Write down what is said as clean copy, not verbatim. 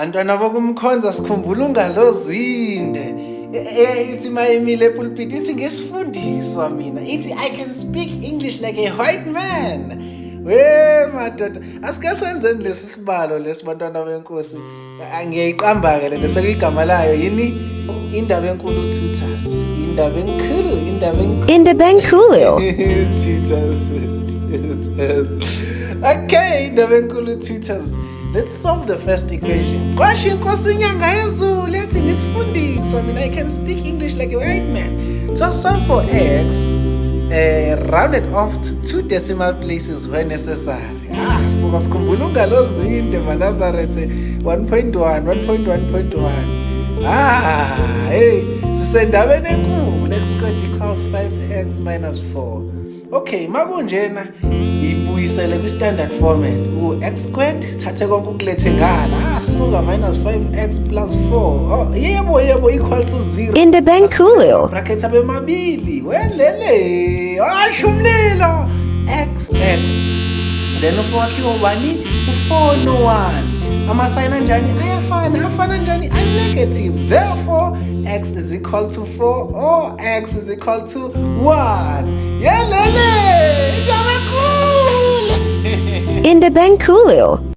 Bantwana bokumkhonza sikhumbula ungalozinde. Ithi mayemile epulpit ithi ngesifundiswa mina. Ithi I can speak English like a white man. Madoda, asike senzeni lesi sibalo lesi bantwana benkosi. Ngiyayiqamba ke le sekuyigama layo yini indaba enkulu tutors. Indaba enkulu. Indaba enkulu. Tutors. Okay, indaba enkulu tutors. Let's solve the first equation. Kwasho inkosi inyanga yezulu lethi ngisifundiswa mina I can speak English like a white man. So solve for x round it off to 2 decimal places where necessary. So sikhumbula ungalozinde maNazaretha 1.1 1.1.1. Hey, sisendabeni enkulu x squared equals 5x minus 4. Okay, makunjena ibuyisele kwi-standard format. X squared thathe konke ukulethe ngala. Suka minus 5x plus 4. Oh, yebo equal to 0. Indaba enkulu. Bracket abemabili. Welele. Washo umlilo. X. Then ufowakhiwa ubani? U4 no 1. Ama-sign anjani? Afana njani? A-negative. Therefore, x is equal to 4 or x is equal to 1. Yelele! Indaba enkulu.